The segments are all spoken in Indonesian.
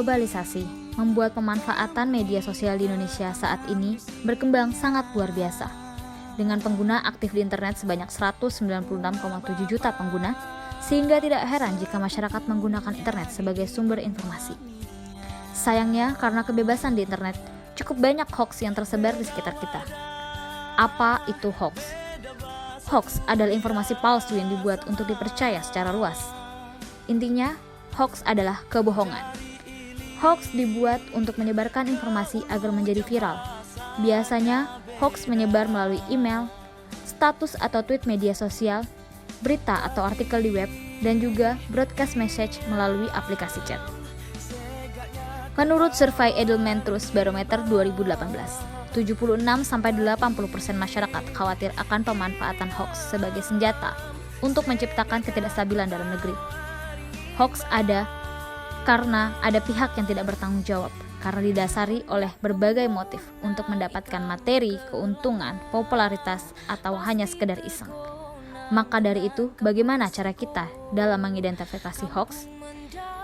globalisasi membuat pemanfaatan media sosial di Indonesia saat ini berkembang sangat luar biasa. Dengan pengguna aktif di internet sebanyak 196,7 juta pengguna, sehingga tidak heran jika masyarakat menggunakan internet sebagai sumber informasi. Sayangnya, karena kebebasan di internet, cukup banyak hoax yang tersebar di sekitar kita. Apa itu hoax? Hoax adalah informasi palsu yang dibuat untuk dipercaya secara luas. Intinya, hoax adalah kebohongan. Hoax dibuat untuk menyebarkan informasi agar menjadi viral. Biasanya, hoax menyebar melalui email, status atau tweet media sosial, berita atau artikel di web, dan juga broadcast message melalui aplikasi chat. Menurut survei Edelman Trust Barometer 2018, 76-80% masyarakat khawatir akan pemanfaatan hoax sebagai senjata untuk menciptakan ketidakstabilan dalam negeri. Hoax ada karena ada pihak yang tidak bertanggung jawab, karena didasari oleh berbagai motif untuk mendapatkan materi, keuntungan, popularitas, atau hanya sekedar iseng. Maka dari itu, bagaimana cara kita dalam mengidentifikasi hoax?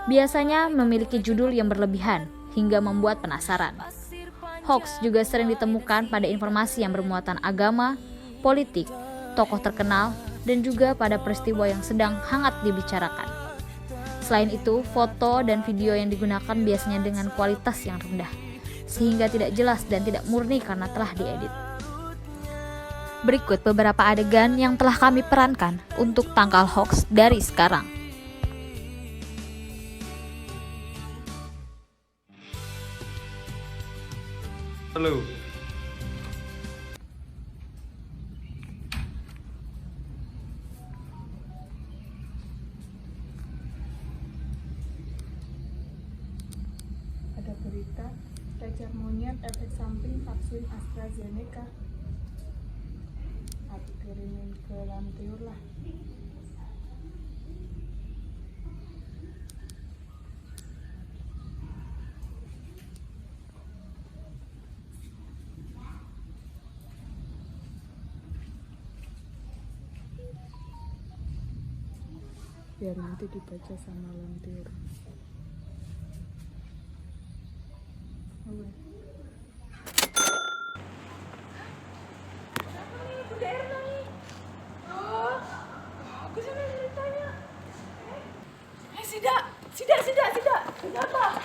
Biasanya memiliki judul yang berlebihan hingga membuat penasaran. Hoax juga sering ditemukan pada informasi yang bermuatan agama, politik, tokoh terkenal, dan juga pada peristiwa yang sedang hangat dibicarakan. Selain itu, foto dan video yang digunakan biasanya dengan kualitas yang rendah, sehingga tidak jelas dan tidak murni karena telah diedit. Berikut beberapa adegan yang telah kami perankan untuk tangkal hoax dari sekarang. Halo. Ada berita cacar monyet efek samping vaksin AstraZeneca. Aku kirimin ke Lantiur lah. Biar nanti dibaca sama Lantiur. Sida. Kenapa?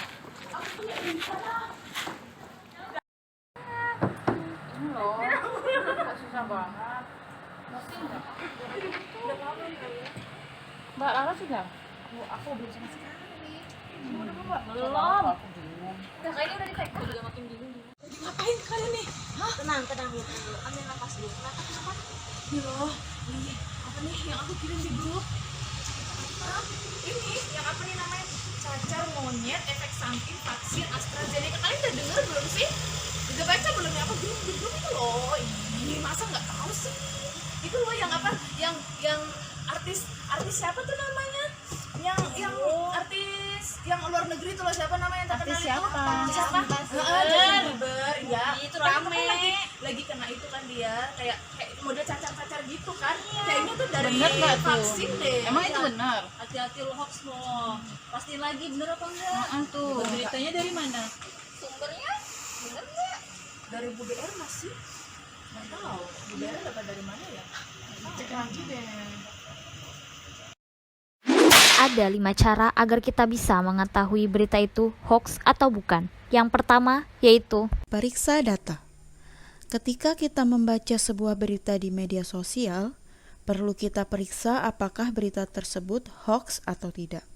Aku punya rencana. Ini loh, susah banget. Masih enggak? Udah kamu ya? Mbak Lara sudah? Aku belum sama sekali. Udah belum? Aku bingung. Nah, kayaknya udah di-tag. Aku juga makin bingung. Ngapain kalian nih? Hah? Tenang dulu. Ambil nafas dulu. Kenapa? Ini loh. Ini apa nih yang aku kirim di grup? Ini yang apa nih namanya? Cacar monyet efek samping vaksin AstraZeneca. Kalian udah denger belum sih? Udah baca belum ya? Apa grup itu loh? Ini masa nggak tahu sih? Itu loh yang apa? Yang artis siapa tuh namanya? Yang artis yang luar negeri tuh loh, siapa namanya yang terkenal itu? Siapa? Bieber, ya. Itu rame. Lagi kena itu kan dia kayak model cacar-cacar gitu kan. Kayaknya tuh dari vaksin deh. Emang itu benar? Hati-hati lo hoax lo. Pastiin lagi bener apa enggak? Tuh. Beritanya dari mana? Sumbernya bener enggak? Dari BR masih? Nggak tahu. BR dapat dari mana ya? Cek lagi deh. Ada 5 cara agar kita bisa mengetahui berita itu hoax atau bukan. Yang pertama yaitu periksa data. Ketika kita membaca sebuah berita di media sosial, perlu kita periksa apakah berita tersebut hoax atau tidak.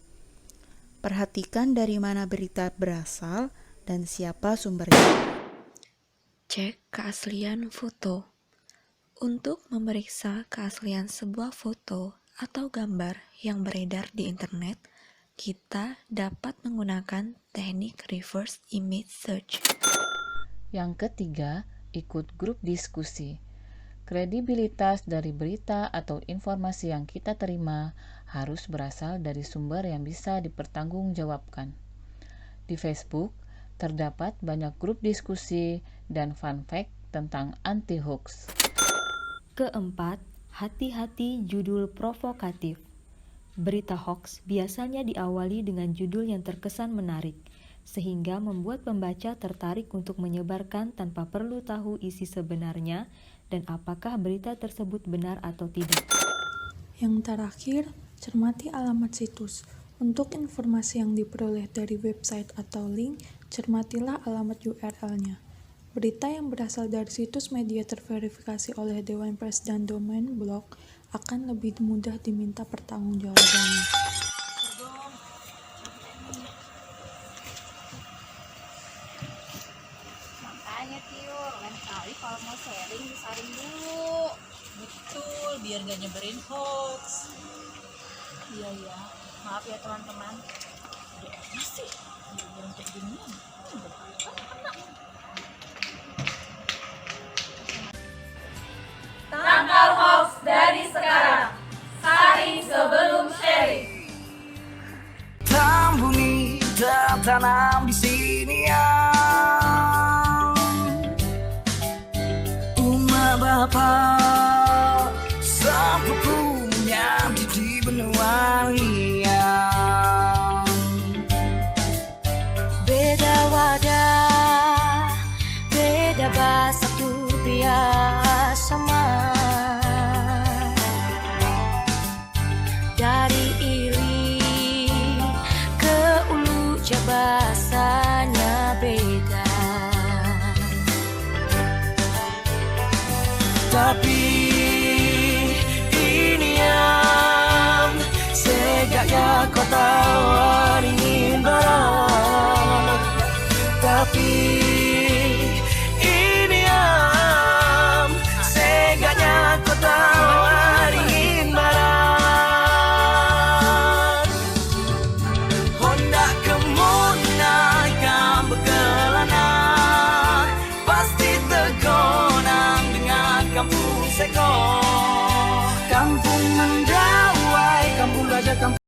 Perhatikan dari mana berita berasal dan siapa sumbernya. Cek keaslian foto. Untuk memeriksa keaslian sebuah foto atau gambar yang beredar di internet, kita dapat menggunakan teknik reverse image search. Yang ketiga, ikut grup diskusi. Kredibilitas dari berita atau informasi yang kita terima harus berasal dari sumber yang bisa dipertanggungjawabkan. Di Facebook, terdapat banyak grup diskusi dan fun fact tentang anti-hoax. Keempat, hati-hati judul provokatif. Berita hoax biasanya diawali dengan judul yang terkesan menarik, sehingga membuat pembaca tertarik untuk menyebarkan tanpa perlu tahu isi sebenarnya dan apakah berita tersebut benar atau tidak. Yang terakhir, cermati alamat situs. Untuk informasi yang diperoleh dari website atau link, cermatilah alamat URL-nya. Berita yang berasal dari situs media terverifikasi oleh Dewan Pers dan domain blog akan lebih mudah diminta pertanggungjawabannya. Makanya Tio, lain kali kalau mau sharing disaring dulu. Betul, biar gak nyebarin hoax. Iya ya, maaf ya teman-teman. Masih, biar kayak ginian. Tangkal hoax dari sekarang. Saring sebelum sharing. Tambuni dan tanam di sini ya. Umat Bapa sepupunya di benua ia. Beda wadah, beda bahasa tuh biasa mah. Dari Ili ke Ulu bahasanya beda. Tapi ini yang sejaknya kau tahu ingin berat. Tapi